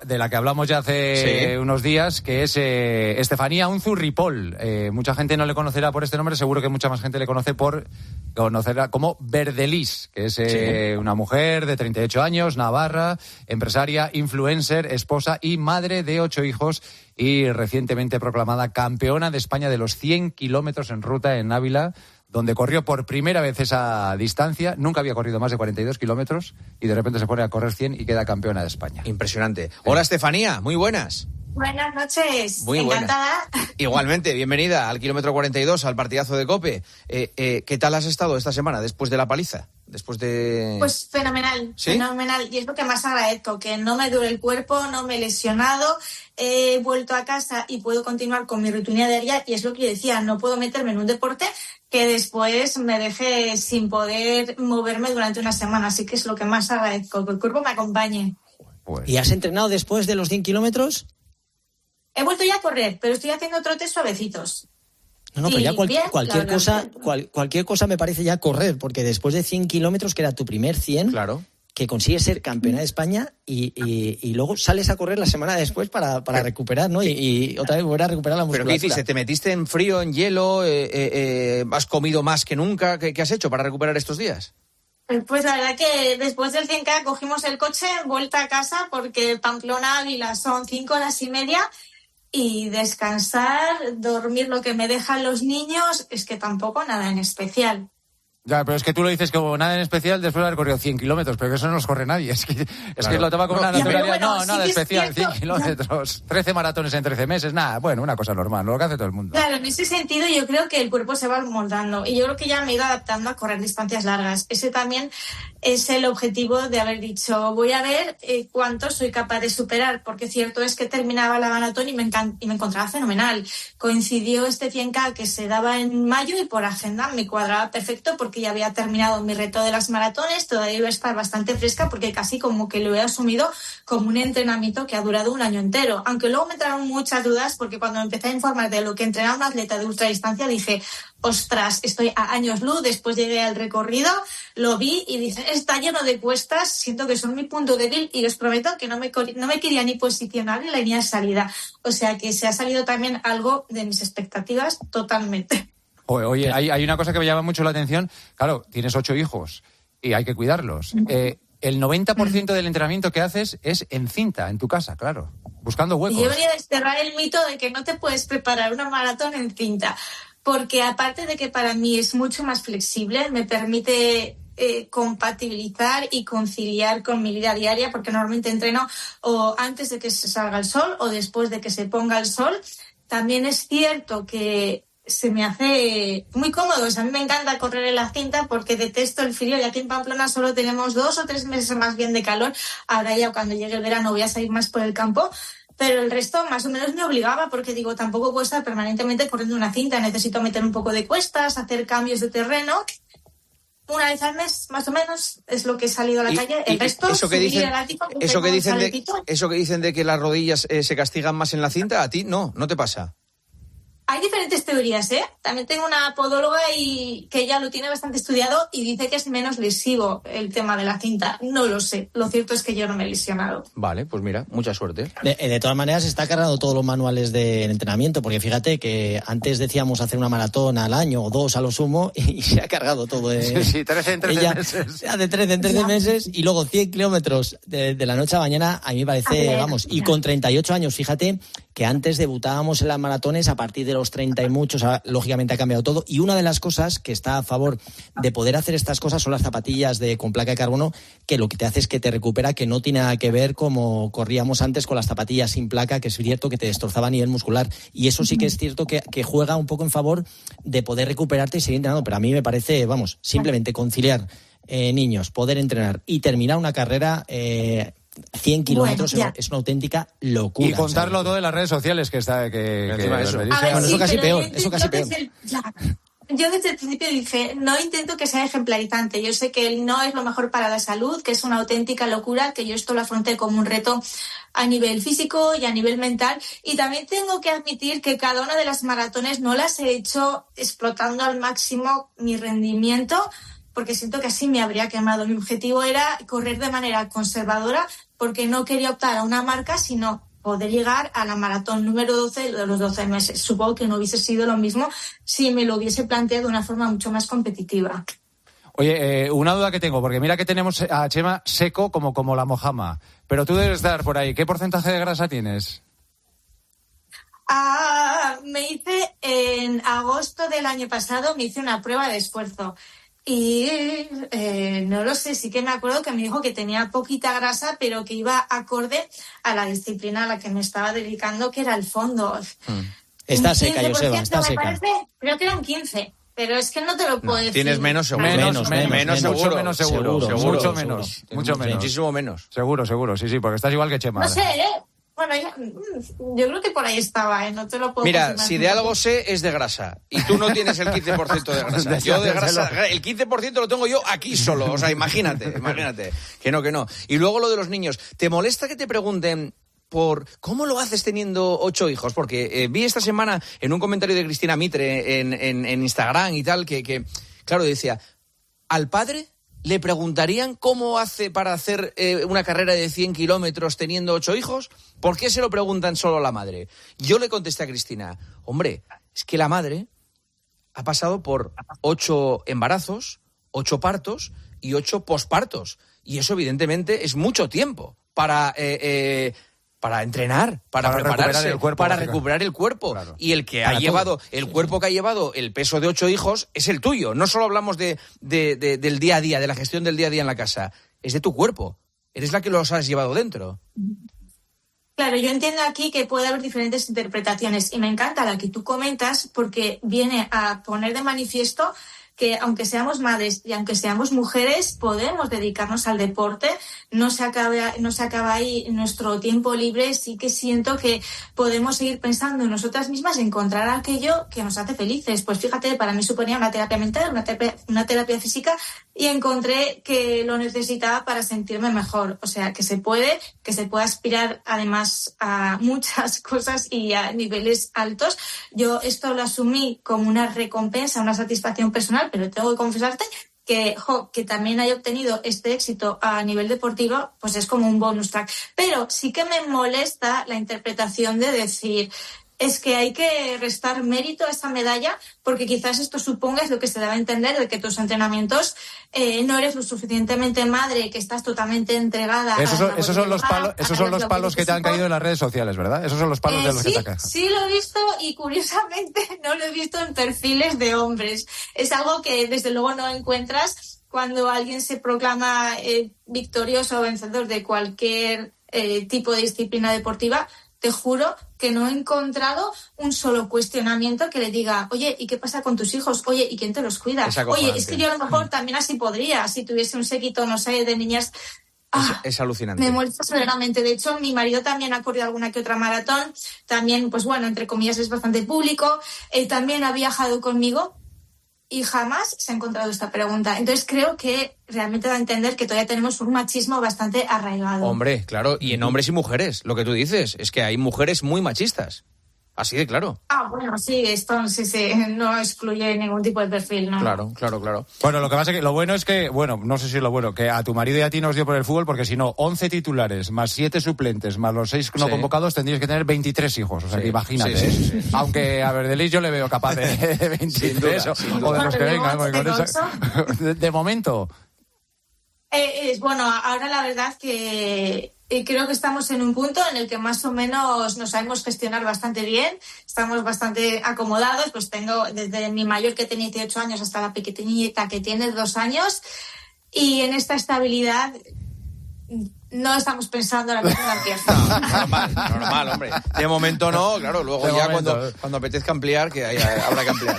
de la que hablamos ya hace unos días, que es Estefanía Unzu-Ripoll. Mucha gente no le conocerá por este nombre, seguro que mucha más gente le conocerá como Verdelis, que es una mujer de 38 años, navarra, empresaria, influencer, esposa y madre de 8 hijos, y recientemente proclamada campeona de España de los 100 kilómetros en ruta en Ávila, donde corrió por primera vez esa distancia. Nunca había corrido más de 42 kilómetros y de repente se pone a correr 100 y queda campeona de España. Impresionante. Hola, Estefanía, muy buenas. Buenas noches, muy encantada. Buenas. Igualmente, bienvenida al kilómetro 42, al partidazo de COPE. ¿Qué tal has estado esta semana después de la paliza? Pues fenomenal, ¿sí? Fenomenal. Y es lo que más agradezco, que no me duele el cuerpo, no me he lesionado, he vuelto a casa y puedo continuar con mi rutina diaria, y es lo que yo decía, no puedo meterme en un deporte que después me deje sin poder moverme durante una semana, así que es lo que más agradezco, que el cuerpo me acompañe. Pues. ¿Y has entrenado después de los 100 kilómetros? He vuelto ya a correr, pero estoy haciendo trotes suavecitos. No, pero ya cualquier cosa me parece ya correr, porque después de 100 kilómetros, que era tu primer 100, claro, que consigues ser campeona de España y luego sales a correr la semana después para recuperar, ¿no? Y otra vez volver a recuperar la musculatura. ¿Pero qué hiciste? ¿Te metiste en frío, en hielo? ¿Has comido más que nunca? ¿Qué has hecho para recuperar estos días? Pues la verdad que después del 100K cogimos el coche, vuelta a casa, porque Pamplona Ávila son 5 horas y media, y descansar, dormir lo que me dejan los niños, es que tampoco nada en especial. Ya, pero es que tú lo dices como nada en especial después de haber corrido 100 kilómetros, pero que eso no los corre nadie. Es que lo toma con una naturalidad. Bueno, nada especial, 100 kilómetros, 13 maratones en 13 meses, nada, bueno, una cosa normal, lo que hace todo el mundo. Claro, en ese sentido yo creo que el cuerpo se va moldando, y yo creo que ya me he ido adaptando a correr distancias largas. Ese también es el objetivo de haber dicho, voy a ver cuánto soy capaz de superar, porque cierto es que terminaba la maratón y me encontraba fenomenal. Coincidió este 100K que se daba en mayo y por agenda me cuadraba perfecto, porque ya había terminado mi reto de las maratones, todavía iba a estar bastante fresca, porque casi como que lo he asumido como un entrenamiento que ha durado un año entero. Aunque luego me entraron muchas dudas, porque cuando empecé a informar de lo que entrenaba un atleta de ultradistancia dije, ostras, estoy a años luz. Después llegué al recorrido, lo vi y dije, está lleno de cuestas, siento que son mi punto débil, y os prometo que no me quería ni posicionar ni la línea de salida. O sea que se ha salido también algo de mis expectativas totalmente. Oye, hay una cosa que me llama mucho la atención. Claro, tienes 8 hijos y hay que cuidarlos. El 90% del entrenamiento que haces es en cinta, en tu casa, claro, buscando huecos. Y yo venía a desterrar el mito de que no te puedes preparar una maratón en cinta, porque aparte de que para mí es mucho más flexible, me permite compatibilizar y conciliar con mi vida diaria, porque normalmente entreno o antes de que se salga el sol o después de que se ponga el sol. También es cierto que se me hace muy cómodo. O sea, a mí me encanta correr en la cinta porque detesto el frío, y aquí en Pamplona solo tenemos 2 o 3 meses más bien de calor. Ahora ya cuando llegue el verano voy a salir más por el campo, pero el resto más o menos me obligaba, porque digo, tampoco puedo estar permanentemente corriendo una cinta, necesito meter un poco de cuestas, hacer cambios de terreno. Una vez al mes, más o menos, es lo que he salido a la calle. El resto, eso que dicen de que las rodillas se castigan más en la cinta, a ti no te pasa. Hay diferentes teorías, ¿eh? También tengo una podóloga y que ella lo tiene bastante estudiado y dice que es menos lesivo el tema de la cinta. No lo sé. Lo cierto es que yo no me he lesionado. Vale, pues mira, mucha suerte. De todas maneras, está cargando todos los manuales de entrenamiento, porque fíjate que antes decíamos hacer una maratón al año o 2 a lo sumo, y se ha cargado todo. Sí, 13 en 13 meses. De 13 en 13 meses, y luego 100 kilómetros de la noche a la mañana, a mí me parece, y con 38 años, fíjate que antes debutábamos en las maratones a partir de los 30 y muchos, lógicamente ha cambiado todo, y una de las cosas que está a favor de poder hacer estas cosas son las zapatillas con placa de carbono, que lo que te hace es que te recupera, que no tiene nada que ver como corríamos antes con las zapatillas sin placa, que es cierto que te destrozaba a nivel muscular, y eso sí que es cierto que juega un poco en favor de poder recuperarte y seguir entrenando, pero a mí me parece, simplemente conciliar niños, poder entrenar y terminar una carrera... 100 kilómetros es una auténtica locura. Y contarlo todo en las redes sociales, que está... eso casi peor. Yo desde el principio dije, no intento que sea ejemplarizante. Yo sé que no es lo mejor para la salud, que es una auténtica locura, que yo esto lo afronté como un reto a nivel físico y a nivel mental. Y también tengo que admitir que cada una de las maratones no las he hecho explotando al máximo mi rendimiento, porque siento que así me habría quemado. Mi objetivo era correr de manera conservadora, porque no quería optar a una marca, sino poder llegar a la maratón número 12 de los 12 meses. Supongo que no hubiese sido lo mismo si me lo hubiese planteado de una forma mucho más competitiva. Oye, una duda que tengo, porque mira que tenemos a Chema seco como la mojama, pero tú debes estar por ahí. ¿Qué porcentaje de grasa tienes? Me hice en agosto del año pasado, me hice una prueba de esfuerzo. Y no lo sé, sí que me acuerdo que me dijo que tenía poquita grasa, pero que iba acorde a la disciplina a la que me estaba dedicando, que era el fondo. Está seca, Joseba, está seca. Parece, creo que eran 15, pero es que no te lo puedo decir. Tienes menos seguro. Menos seguro. Mucho menos. Muchísimo menos. Seguro, sí, porque estás igual que Chema. No sé, Bueno, yo creo que por ahí estaba, no te lo puedo Mira, confirmar. si de algo sé es de grasa. Y tú no tienes el 15% de grasa. Yo de grasa, el 15% lo tengo yo aquí solo. O sea, imagínate. Que no. Y luego lo de los niños. ¿Te molesta que te pregunten por cómo lo haces teniendo 8 hijos? Porque vi esta semana en un comentario de Cristina Mitre en Instagram y tal, que claro, decía, al padre le preguntarían cómo hace para hacer una carrera de 100 kilómetros teniendo 8 hijos. ¿Por qué se lo preguntan solo a la madre? Yo le contesté a Cristina, hombre, es que la madre ha pasado por 8 embarazos, 8 partos y 8 pospartos. Y eso evidentemente es mucho tiempo para entrenar, para prepararse, recuperar el cuerpo. Claro. Y el que ha llevado, el cuerpo que ha llevado el peso de 8 hijos es el tuyo. No solo hablamos del día a día, de la gestión del día a día en la casa. Es de tu cuerpo. Eres la que los has llevado dentro. Claro, yo entiendo aquí que puede haber diferentes interpretaciones y me encanta la que tú comentas porque viene a poner de manifiesto que aunque seamos madres y aunque seamos mujeres, podemos dedicarnos al deporte, no se acaba ahí nuestro tiempo libre. Sí que siento que podemos seguir pensando en nosotras mismas y encontrar aquello que nos hace felices. Pues fíjate, para mí suponía una terapia mental, una terapia física, y encontré que lo necesitaba para sentirme mejor. O sea, que se puede aspirar además a muchas cosas y a niveles altos. Yo esto lo asumí como una recompensa, una satisfacción personal, pero tengo que confesarte que también haya obtenido este éxito a nivel deportivo, pues es como un bonus track. Pero sí que me molesta la interpretación de decir, es que hay que restar mérito a esta medalla porque quizás esto suponga, es lo que se debe entender, de que tus entrenamientos no eres lo suficientemente madre, que estás totalmente entregada. Esos son los palos que te han caído en las redes sociales, ¿verdad? Esos son los palos de los que te han caído. Sí, lo he visto y curiosamente no lo he visto en perfiles de hombres. Es algo que desde luego no encuentras cuando alguien se proclama victorioso o vencedor de cualquier tipo de disciplina deportiva. Te juro que no he encontrado un solo cuestionamiento que le diga, oye, ¿y qué pasa con tus hijos? Oye, ¿y quién te los cuida? Oye, es que yo a lo mejor también así podría, si tuviese un séquito, no sé, de niñas. Es alucinante. Me molesta severamente. De hecho, mi marido también ha corrido alguna que otra maratón. También, pues bueno, entre comillas, es bastante público. También ha viajado conmigo. Y jamás se ha encontrado esta pregunta. Entonces creo que realmente da a entender que todavía tenemos un machismo bastante arraigado. Hombre, claro, y en hombres y mujeres, lo que tú dices, es que hay mujeres muy machistas. Así de claro. Bueno, sí, esto sí, no excluye ningún tipo de perfil, ¿no? Claro. Bueno, lo que pasa es que lo bueno es que, no sé si es lo bueno, que a tu marido y a ti nos dio por el fútbol, porque si no, 11 titulares, más 7 suplentes, más los 6 no convocados, tendrías que tener 23 hijos. O sea, que imagínate. Sí. Aunque a Verdelis yo le veo capaz de 23 o de los que vengan. De momento. Bueno, ahora la verdad que creo que estamos en un punto en el que más o menos nos sabemos gestionar bastante bien, estamos bastante acomodados, pues tengo desde mi mayor que tiene 18 años hasta la pequeñita que tiene 2 años, y en esta estabilidad no estamos pensando en la misma ampliación. Normal, hombre. De momento no, claro, luego ya cuando apetezca ampliar, que habrá que ampliar.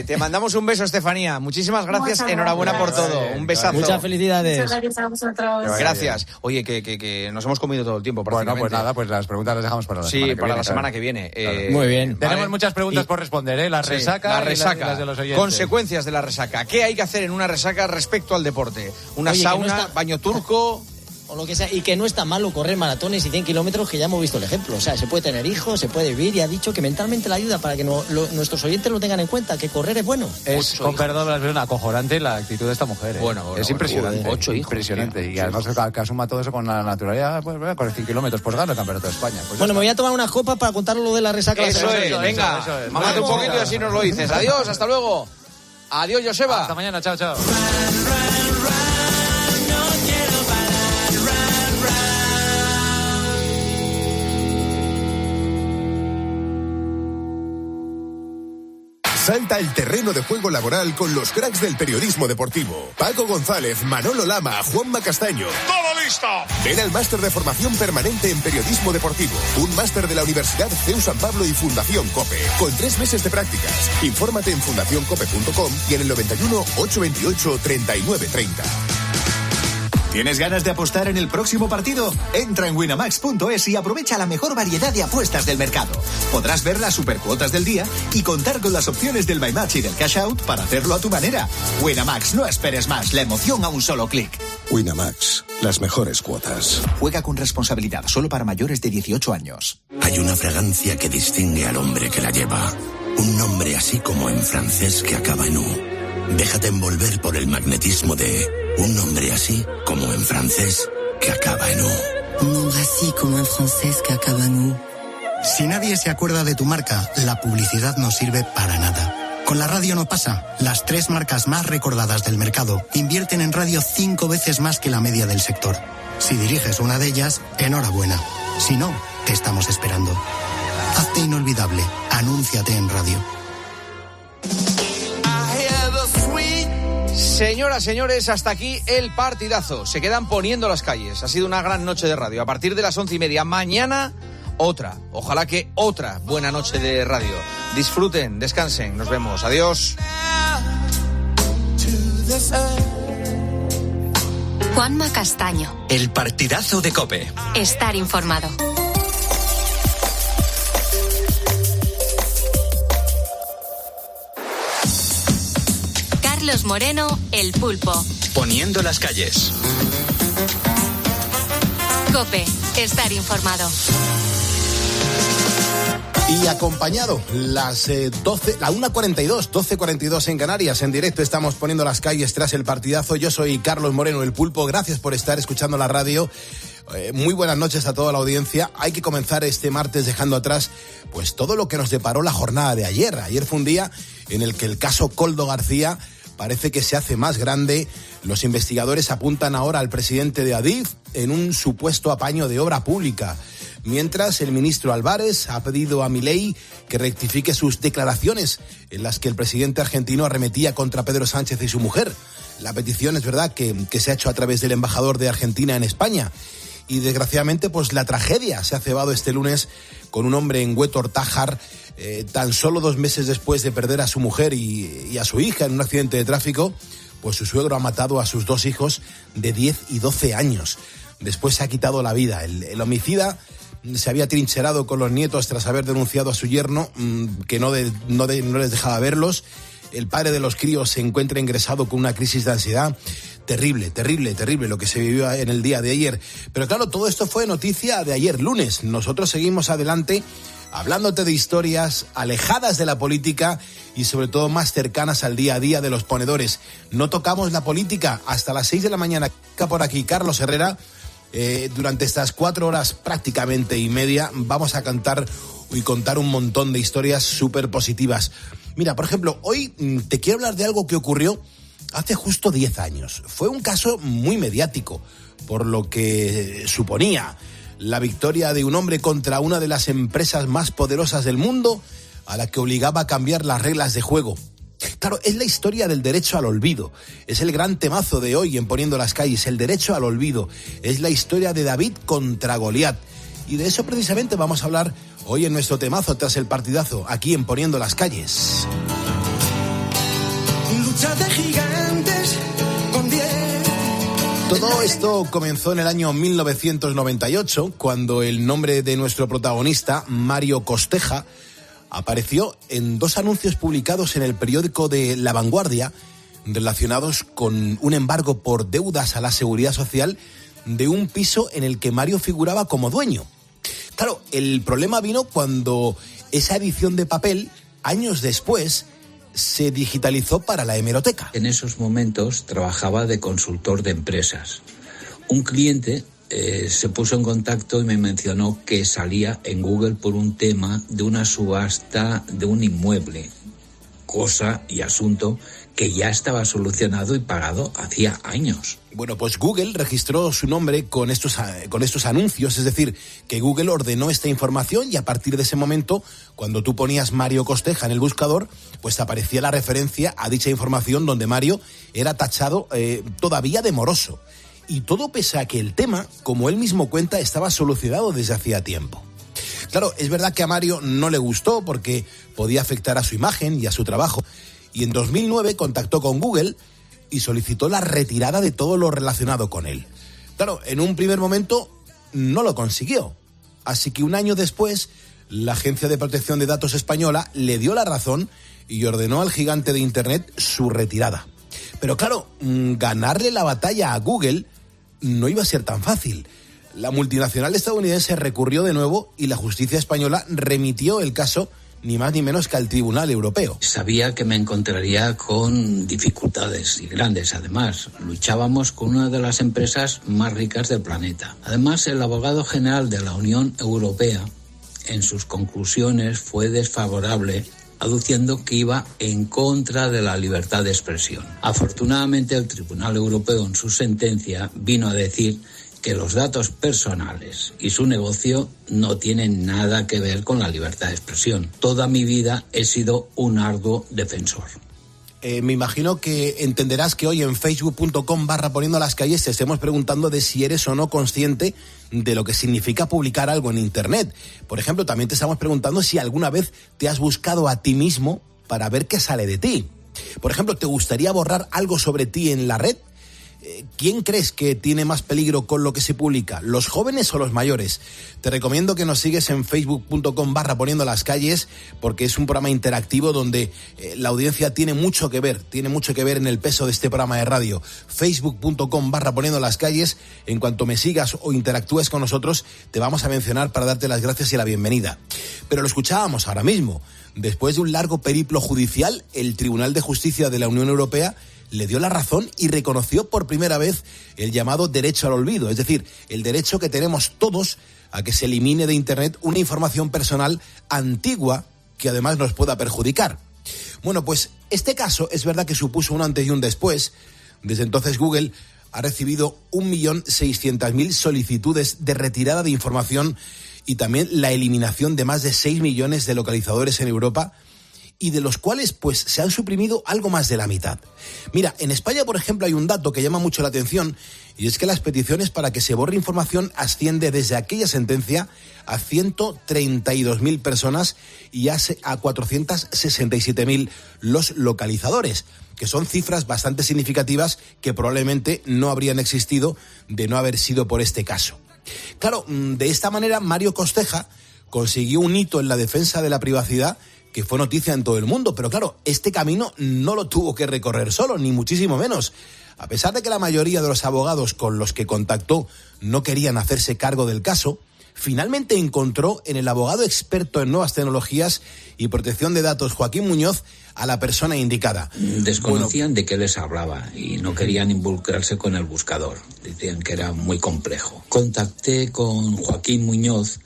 Te mandamos un beso, Estefanía. Muchísimas gracias, enhorabuena por todo. Un besazo. Muchas felicidades. Muchas gracias a vosotros. Gracias. Oye, que nos hemos comido todo el tiempo. Bueno, pues nada, pues las preguntas las dejamos para la semana que viene. Sí, para la semana que viene. Claro. Muy bien. Tenemos muchas preguntas por responder, La resaca. La resaca. Y las de los oyentes. Consecuencias de la resaca. ¿Qué hay que hacer en una resaca respecto al deporte? ¿Una sauna, baño turco? o lo que sea, y que no es tan malo correr maratones y 100 kilómetros, que ya hemos visto el ejemplo. O sea, se puede tener hijos, se puede vivir, y ha dicho que mentalmente la ayuda para que nuestros oyentes lo tengan en cuenta, que correr es bueno. Es, con perdón, es una acojonante la actitud de esta mujer. Bueno, es impresionante. 8 hijos. Impresionante. Tío. Y además que asuma todo eso con la naturalidad, pues con 100 kilómetros, pues gana el campeonato de España. Pues bueno, me voy a tomar unas copas para contar lo de la resaca. Eso es, venga, mámate un poquito y así nos lo dices. Adiós, hasta luego. Adiós, Joseba. Hasta mañana, chao, chao. Salta al terreno de juego laboral con los cracks del periodismo deportivo. Paco González, Manolo Lama, Juanma Castaño. ¡Todo listo! Ven al máster de formación permanente en periodismo deportivo. Un máster de la Universidad CEU San Pablo y Fundación COPE. Con 3 meses de prácticas. Infórmate en fundacioncope.com y en el 91 828 3930. ¿Tienes ganas de apostar en el próximo partido? Entra en winamax.es y aprovecha la mejor variedad de apuestas del mercado. Podrás ver las supercuotas del día y contar con las opciones del My Match y del Cash Out para hacerlo a tu manera. Winamax, no esperes más, la emoción a un solo clic. Winamax, las mejores cuotas. Juega con responsabilidad, solo para mayores de 18 años. Hay una fragancia que distingue al hombre que la lleva. Un nombre así como en francés que acaba en U. Déjate envolver por el magnetismo de un nombre así como en francés que acaba en U. Un nombre así como en francés que acaba en U. Si nadie se acuerda de tu marca, la publicidad no sirve para nada. Con la radio no pasa. Las 3 marcas más recordadas del mercado invierten en radio 5 veces más que la media del sector. Si diriges una de ellas, enhorabuena. Si no, te estamos esperando. Hazte inolvidable. Anúnciate en radio. Señoras, señores, hasta aquí el partidazo. Se quedan poniendo las calles. Ha sido una gran noche de radio. A partir de las 11:30, mañana, otra. Ojalá que otra buena noche de radio. Disfruten, descansen. Nos vemos. Adiós. Juanma Castaño. El partidazo de COPE. Estar informado. Carlos Moreno, El Pulpo. Poniendo las calles. COPE, estar informado. Y acompañado, las 1:42, 12:42 en Canarias, en directo estamos poniendo las calles tras el partidazo. Yo soy Carlos Moreno, El Pulpo, gracias por estar escuchando la radio. Muy buenas noches a toda la audiencia. Hay que comenzar este martes dejando atrás pues todo lo que nos deparó la jornada de ayer. Ayer fue un día en el que el caso Koldo García parece que se hace más grande. Los investigadores apuntan ahora al presidente de Adif en un supuesto apaño de obra pública. Mientras, el ministro Álvarez ha pedido a Milei que rectifique sus declaraciones en las que el presidente argentino arremetía contra Pedro Sánchez y su mujer. La petición es verdad que se ha hecho a través del embajador de Argentina en España. Y desgraciadamente, pues la tragedia se ha cebado este lunes con un hombre en Huetor Tájar, tan solo 2 meses después de perder a su mujer y a su hija en un accidente de tráfico. Pues su suegro ha matado a sus 2 hijos de 10 y 12 años. Después se ha quitado la vida. El homicida se había trincherado con los nietos tras haber denunciado a su yerno, que no les dejaba verlos. El padre de los críos se encuentra ingresado con una crisis de ansiedad. Terrible, terrible, terrible lo que se vivió en el día de ayer. Pero claro, todo esto fue noticia de ayer lunes. Nosotros seguimos adelante hablándote de historias alejadas de la política y sobre todo más cercanas al día a día de los ponedores. No tocamos la política hasta las 6 de la mañana. Por aquí Carlos Herrera. Durante estas 4 horas prácticamente y media vamos a cantar y contar un montón de historias súper positivas. Mira, por ejemplo, hoy te quiero hablar de algo que ocurrió hace justo 10 años. Fue un caso muy mediático, por lo que suponía la victoria de un hombre contra una de las empresas más poderosas del mundo, a la que obligaba a cambiar las reglas de juego. Claro, es la historia del derecho al olvido. Es el gran temazo de hoy en Poniendo las Calles, el derecho al olvido. Es la historia de David contra Goliat. Y de eso precisamente vamos a hablar hoy en nuestro temazo tras el partidazo, aquí en Poniendo las Calles. Lucha de gigantes con 10. Todo esto comenzó en el año 1998, cuando el nombre de nuestro protagonista, Mario Costeja, apareció en 2 anuncios publicados en el periódico de La Vanguardia relacionados con un embargo por deudas a la Seguridad Social de un piso en el que Mario figuraba como dueño. Claro, el problema vino cuando esa edición de papel, años después, se digitalizó para la hemeroteca. En esos momentos trabajaba de consultor de empresas. Un cliente se puso en contacto y me mencionó que salía en Google por un tema de una subasta de un inmueble, cosa y asunto que ya estaba solucionado y pagado hacía años. Bueno, pues Google registró su nombre con estos anuncios, es decir, que Google ordenó esta información y a partir de ese momento, cuando tú ponías Mario Costeja en el buscador, pues aparecía la referencia a dicha información donde Mario era tachado todavía de moroso. Y todo pese a que el tema, como él mismo cuenta, estaba solucionado desde hacía tiempo. Claro, es verdad que a Mario no le gustó porque podía afectar a su imagen y a su trabajo. Y en 2009 contactó con Google y solicitó la retirada de todo lo relacionado con él. Claro, en un primer momento no lo consiguió. Así que un año después, la Agencia de Protección de Datos Española le dio la razón y ordenó al gigante de Internet su retirada. Pero claro, ganarle la batalla a Google no iba a ser tan fácil. La multinacional estadounidense recurrió de nuevo y la justicia española remitió el caso ni más ni menos que al Tribunal Europeo. Sabía que me encontraría con dificultades y grandes. Además, luchábamos con una de las empresas más ricas del planeta. Además, el abogado general de la Unión Europea, en sus conclusiones, fue desfavorable, aduciendo que iba en contra de la libertad de expresión. Afortunadamente, el Tribunal Europeo, en su sentencia, vino a decir que los datos personales y su negocio no tienen nada que ver con la libertad de expresión. Toda mi vida he sido un arduo defensor. Me imagino que entenderás que hoy en facebook.com/poniendolascalles te estemos preguntando de si eres o no consciente de lo que significa publicar algo en Internet. Por ejemplo, también te estamos preguntando si alguna vez te has buscado a ti mismo para ver qué sale de ti. Por ejemplo, ¿te gustaría borrar algo sobre ti en la red? ¿Quién crees que tiene más peligro con lo que se publica? ¿Los jóvenes o los mayores? Te recomiendo que nos sigues en facebook.com/poniendolascalles porque es un programa interactivo donde la audiencia tiene mucho que ver en el peso de este programa de radio. facebook.com/poniendolascalles. En cuanto me sigas o interactúes con nosotros, te vamos a mencionar para darte las gracias y la bienvenida. Pero lo escuchábamos ahora mismo. Después de un largo periplo judicial, el Tribunal de Justicia de la Unión Europea le dio la razón y reconoció por primera vez el llamado derecho al olvido, es decir, el derecho que tenemos todos a que se elimine de Internet una información personal antigua que además nos pueda perjudicar. Bueno, pues este caso es verdad que supuso un antes y un después. Desde entonces Google ha recibido 1.600.000 solicitudes de retirada de información y también la eliminación de más de 6 millones de localizadores en Europa, y de los cuales pues se han suprimido algo más de la mitad. Mira, en España, por ejemplo, hay un dato que llama mucho la atención y es que las peticiones para que se borre información asciende desde aquella sentencia a 132.000 personas y a 467.000 los localizadores, que son cifras bastante significativas que probablemente no habrían existido de no haber sido por este caso. Claro, de esta manera Mario Costeja consiguió un hito en la defensa de la privacidad que fue noticia en todo el mundo, pero claro, este camino no lo tuvo que recorrer solo, ni muchísimo menos. A pesar de que la mayoría de los abogados con los que contactó no querían hacerse cargo del caso, finalmente encontró en el abogado experto en nuevas tecnologías y protección de datos, Joaquín Muñoz, a la persona indicada. Desconocían de qué les hablaba y no querían involucrarse con el buscador. Decían que era muy complejo. Contacté con Joaquín Muñoz.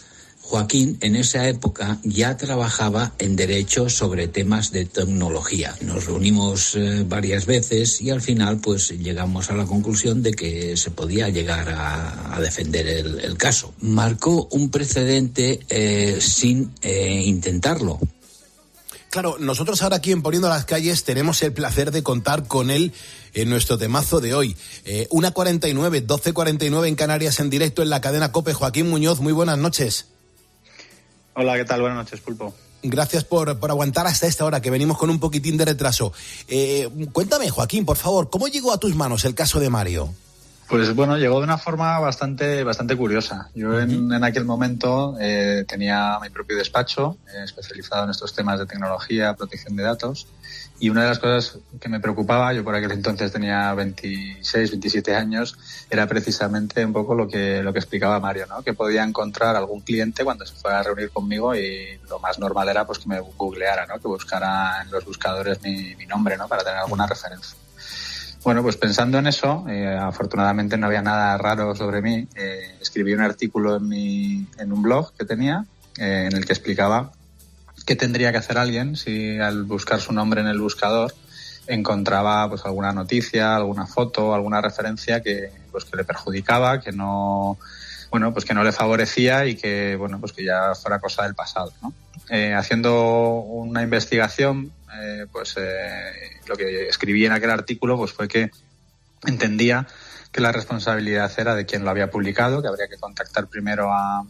Joaquín en esa época ya trabajaba en derecho sobre temas de tecnología. Nos reunimos varias veces y al final pues llegamos a la conclusión de que se podía llegar a defender el caso. Marcó un precedente sin intentarlo. Claro, nosotros ahora aquí en Poniendo las Calles tenemos el placer de contar con él en nuestro temazo de hoy. 1:49, 12:49 en Canarias en directo en la cadena COPE. Joaquín Muñoz, muy buenas noches. Hola, ¿qué tal? Buenas noches, Pulpo. Gracias por aguantar hasta esta hora, que venimos con un poquitín de retraso. Cuéntame, Joaquín, por favor, ¿cómo llegó a tus manos el caso de Mario? Pues bueno, llegó de una forma bastante curiosa. Yo en aquel momento tenía mi propio despacho especializado en estos temas de tecnología, protección de datos, y una de las cosas que me preocupaba, yo por aquel entonces tenía 26, 27 años, era precisamente un poco lo que explicaba Mario, ¿no? Que podía encontrar algún cliente cuando se fuera a reunir conmigo y lo más normal era pues que me googleara, ¿no? Que buscara en los buscadores mi nombre, ¿no? Para tener alguna referencia. Bueno, pues pensando en eso, afortunadamente no había nada raro sobre mí. Escribí un artículo en un blog que tenía, en el que explicaba qué tendría que hacer alguien si al buscar su nombre en el buscador encontraba pues alguna noticia, alguna foto, alguna referencia que le perjudicaba, que no le favorecía y que que ya fuera cosa del pasado, ¿no? Haciendo una investigación, lo que escribí en aquel artículo pues fue que entendía que la responsabilidad era de quien lo había publicado, que habría que contactar primero a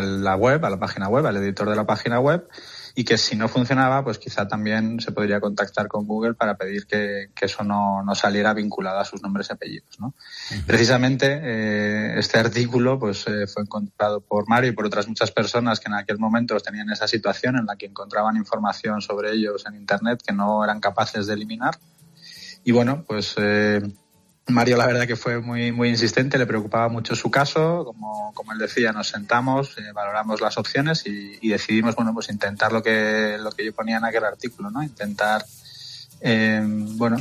la página web, al editor de la página web, y que si no funcionaba, pues quizá también se podría contactar con Google para pedir que eso no saliera vinculado a sus nombres y apellidos, ¿no? Uh-huh. Precisamente este artículo pues fue encontrado por Mario y por otras muchas personas que en aquel momento tenían esa situación en la que encontraban información sobre ellos en Internet que no eran capaces de eliminar. Y bueno, pues Mario la verdad que fue muy muy insistente, le preocupaba mucho su caso, como él decía, nos sentamos, valoramos las opciones y decidimos pues intentar lo que yo ponía en aquel artículo, ¿no? Intentar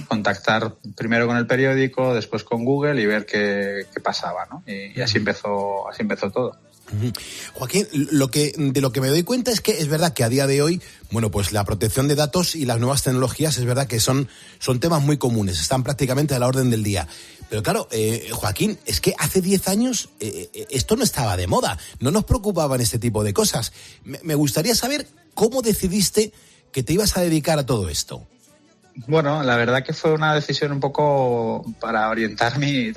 contactar primero con el periódico, después con Google y ver qué pasaba, ¿no? Y así empezó todo. Joaquín, de lo que me doy cuenta es que es verdad que a día de hoy, pues la protección de datos y las nuevas tecnologías es verdad que son temas muy comunes, están prácticamente a la orden del día. Pero claro, Joaquín, es que hace 10 años esto no estaba de moda, no nos preocupaban este tipo de cosas. Me gustaría saber cómo decidiste que te ibas a dedicar a todo esto. Bueno, la verdad que fue una decisión un poco para orientar mi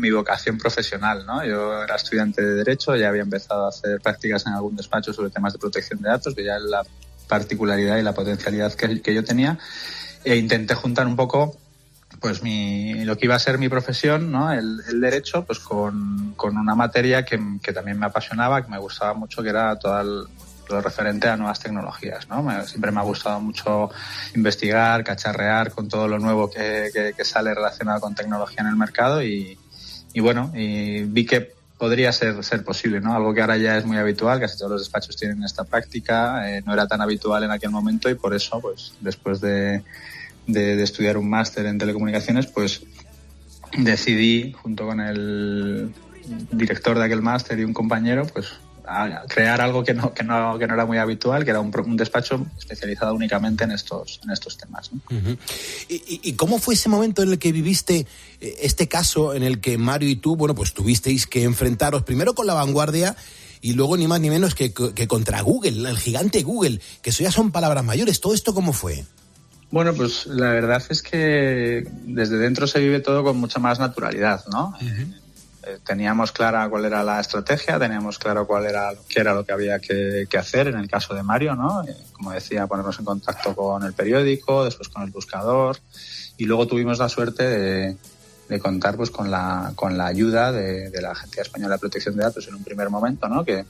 vocación profesional, ¿no? Yo era estudiante de Derecho, ya había empezado a hacer prácticas en algún despacho sobre temas de protección de datos, veía la particularidad y la potencialidad que yo tenía, e intenté juntar un poco pues lo que iba a ser mi profesión, ¿no? El Derecho, pues con una materia que también me apasionaba, que me gustaba mucho, que era todo referente a nuevas tecnologías, ¿no? Siempre me ha gustado mucho investigar, cacharrear con todo lo nuevo que sale relacionado con tecnología en el mercado y vi que podría ser posible, ¿no? Algo que ahora ya es muy habitual, casi todos los despachos tienen esta práctica, no era tan habitual en aquel momento y por eso, pues después de estudiar un máster en telecomunicaciones, pues decidí, junto con el director de aquel máster y un compañero, pues a crear algo que no era muy habitual, que era un despacho especializado únicamente en estos temas, ¿no? Uh-huh. ¿Y cómo fue ese momento en el que viviste este caso en el que Mario y tú, pues tuvisteis que enfrentaros primero con la vanguardia y luego ni más ni menos que contra Google, el gigante Google, que eso ya son palabras mayores? ¿Todo esto cómo fue? Bueno, pues la verdad es que desde dentro se vive todo con mucha más naturalidad, ¿no? Uh-huh. Teníamos clara cuál era la estrategia, teníamos claro qué era lo que había que hacer en el caso de Mario, ¿no? Como decía, ponernos en contacto con el periódico, después con el buscador, y luego tuvimos la suerte de contar pues con la ayuda de la Agencia Española de Protección de Datos en un primer momento, ¿no? Que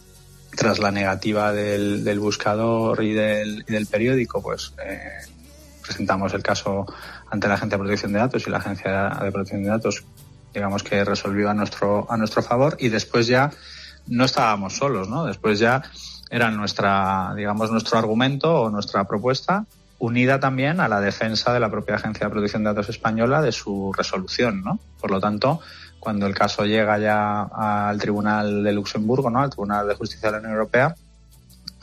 tras la negativa del buscador y del periódico, pues presentamos el caso ante la Agencia de Protección de Datos y la Agencia de Protección de Datos digamos que resolvió a nuestro favor y después ya no estábamos solos, ¿no? Después ya era nuestro argumento o nuestra propuesta unida también a la defensa de la propia Agencia de Protección de Datos española de su resolución, ¿no? Por lo tanto, cuando el caso llega ya al Tribunal de Luxemburgo, ¿no? Al Tribunal de Justicia de la Unión Europea,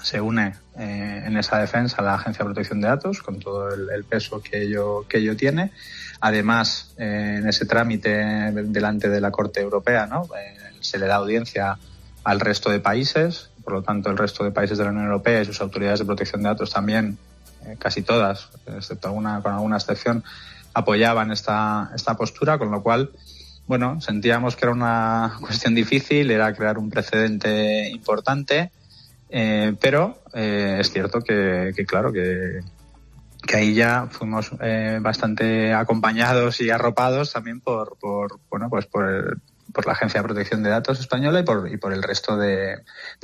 se une en esa defensa la Agencia de Protección de Datos con todo el peso que ello tiene. Además, en ese trámite delante de la Corte Europea, ¿no? Se le da audiencia al resto de países, por lo tanto el resto de países de la Unión Europea y sus autoridades de protección de datos también, casi todas, excepto con alguna excepción, apoyaban esta postura, con lo cual, sentíamos que era una cuestión difícil, era crear un precedente importante, pero es cierto que claro, que que ahí ya fuimos bastante acompañados y arropados también por la Agencia de Protección de Datos española y por el resto de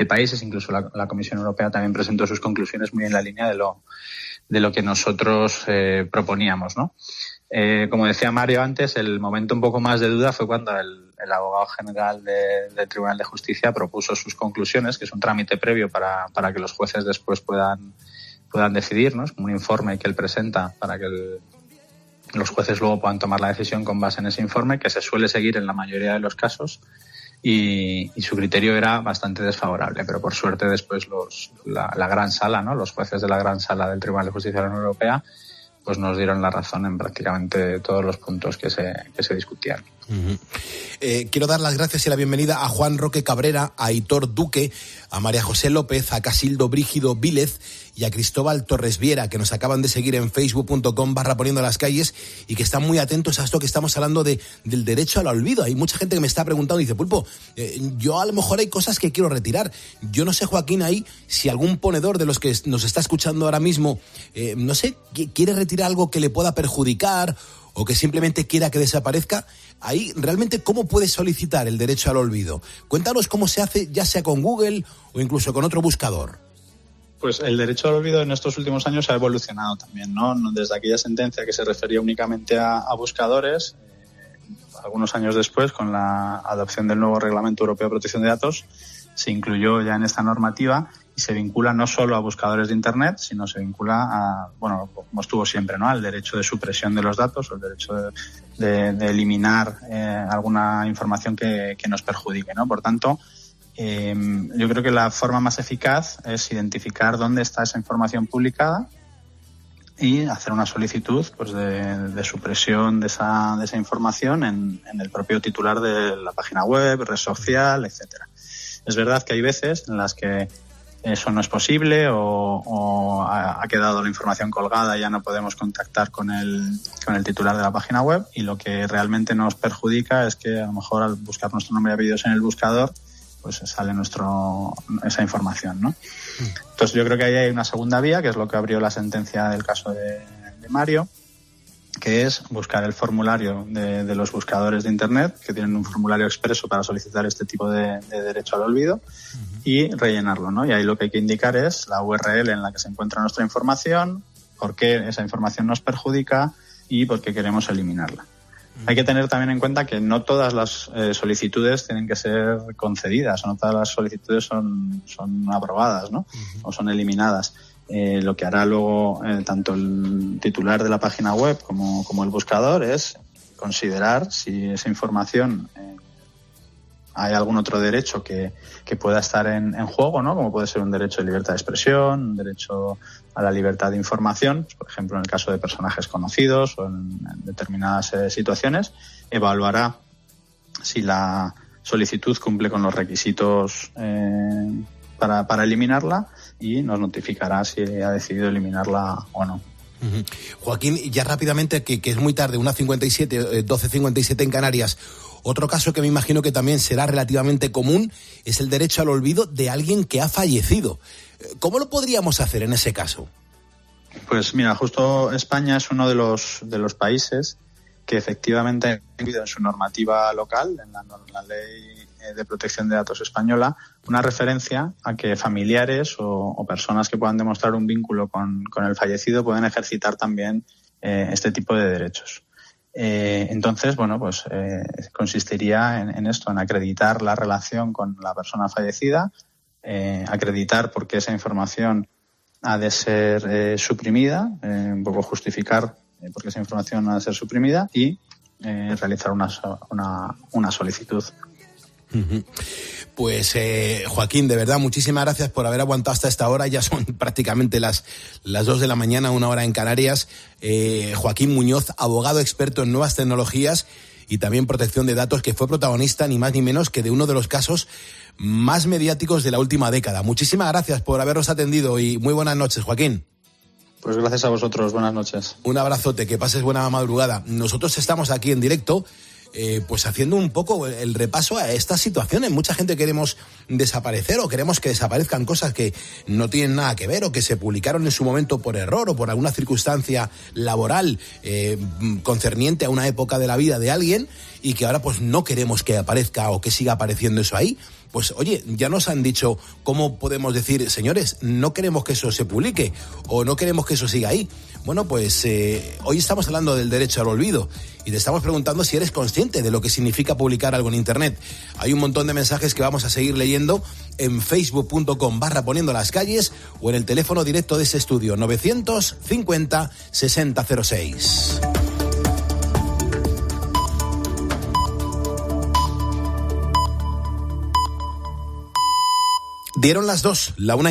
países. Incluso la Comisión Europea también presentó sus conclusiones muy en la línea de lo que nosotros proponíamos, ¿no? Como decía Mario antes, el momento un poco más de duda fue cuando el abogado general del Tribunal de Justicia propuso sus conclusiones, que es un trámite previo para que los jueces después puedan decidir, ¿no? Es como un informe que él presenta para que los jueces luego puedan tomar la decisión con base en ese informe, que se suele seguir en la mayoría de los casos, y su criterio era bastante desfavorable, pero por suerte después la gran sala, ¿no? Los jueces de la gran sala del Tribunal de Justicia de la Unión Europea pues nos dieron la razón en prácticamente todos los puntos que se discutían. Uh-huh. Quiero dar las gracias y la bienvenida a Juan Roque Cabrera, a Aitor Duque, a María José López, a Casildo Brígido Vílez y a Cristóbal Torres Viera, que nos acaban de seguir en facebook.com/poniendo las calles y que están muy atentos a esto que estamos hablando del derecho al olvido. Hay mucha gente que me está preguntando y dice, Pulpo, yo a lo mejor hay cosas que quiero retirar. Yo no sé, Joaquín, ahí si algún ponedor de los que nos está escuchando ahora mismo, no sé, quiere retirar algo que le pueda perjudicar o que simplemente quiera que desaparezca. Ahí, realmente, ¿cómo puedes solicitar el derecho al olvido? Cuéntanos cómo se hace, ya sea con Google o incluso con otro buscador. Pues el derecho al olvido en estos últimos años ha evolucionado también, ¿no? Desde aquella sentencia que se refería únicamente a buscadores, algunos años después, con la adopción del nuevo Reglamento Europeo de Protección de Datos, se incluyó ya en esta normativa y se vincula no solo a buscadores de Internet, sino se vincula a, bueno, como estuvo siempre, ¿no? Al derecho de supresión de los datos o el derecho de eliminar alguna información que nos perjudique, ¿no? Por tanto, yo creo que la forma más eficaz es identificar dónde está esa información publicada y hacer una solicitud, pues, de supresión de esa información en el propio titular de la página web, red social, etcétera. Es verdad que hay veces en las que eso no es posible o ha quedado la información colgada y ya no podemos contactar con el titular de la página web, y lo que realmente nos perjudica es que a lo mejor al buscar nuestro nombre y apellidos en el buscador pues sale esa información, ¿no? Entonces yo creo que ahí hay una segunda vía, que es lo que abrió la sentencia del caso de Mario, que es buscar el formulario de los buscadores de Internet, que tienen un formulario expreso para solicitar este tipo de derecho al olvido, y rellenarlo, ¿no? Y ahí lo que hay que indicar es la URL en la que se encuentra nuestra información, por qué esa información nos perjudica y por qué queremos eliminarla. Hay que tener también en cuenta que no todas las solicitudes tienen que ser concedidas, o no todas las solicitudes son aprobadas, ¿no? O son eliminadas. Lo que hará luego tanto el titular de la página web como el buscador es considerar si esa información hay algún otro derecho que pueda estar en juego, ¿no? Como puede ser un derecho de libertad de expresión, un derecho a la libertad de información, pues, por ejemplo, en el caso de personajes conocidos o en determinadas situaciones, evaluará si la solicitud cumple con los requisitos para eliminarla y nos notificará si ha decidido eliminarla o no. Uh-huh. Joaquín, ya rápidamente, que es muy tarde, 12:57 en Canarias. Otro caso que me imagino que también será relativamente común es el derecho al olvido de alguien que ha fallecido. ¿Cómo lo podríamos hacer en ese caso? Pues mira, justo España es uno de los países que efectivamente ha incluido en su normativa local, en la Ley de Protección de Datos española, una referencia a que familiares o personas que puedan demostrar un vínculo con el fallecido pueden ejercitar también este tipo de derechos. Entonces, bueno, pues consistiría en esto, en acreditar la relación con la persona fallecida, acreditar por qué esa información ha de ser suprimida, un poco justificar por qué esa información ha de ser suprimida y realizar una solicitud. Pues Joaquín, de verdad, muchísimas gracias por haber aguantado hasta esta hora. Ya son prácticamente las 2 de la mañana, 1 hora en Canarias. Joaquín Muñoz, abogado experto en nuevas tecnologías y también protección de datos, que fue protagonista ni más ni menos que de uno de los casos más mediáticos de la última década. Muchísimas gracias por habernos atendido y muy buenas noches, Joaquín. Pues gracias a vosotros, buenas noches. Un abrazote, que pases buena madrugada. Nosotros estamos aquí en directo pues haciendo un poco el repaso a estas situaciones. Mucha gente queremos desaparecer o queremos que desaparezcan cosas que no tienen nada que ver o que se publicaron en su momento por error o por alguna circunstancia laboral concerniente a una época de la vida de alguien y que ahora pues no queremos que aparezca o que siga apareciendo eso ahí. Pues oye, ya nos han dicho cómo podemos decir, señores, no queremos que eso se publique o no queremos que eso siga ahí. Bueno, pues hoy estamos hablando del derecho al olvido y te estamos preguntando si eres consciente de lo que significa publicar algo en Internet. Hay un montón de mensajes que vamos a seguir leyendo en facebook.com/poniendo las calles o en el teléfono directo de ese estudio 950 6006. Dieron las 2, la 1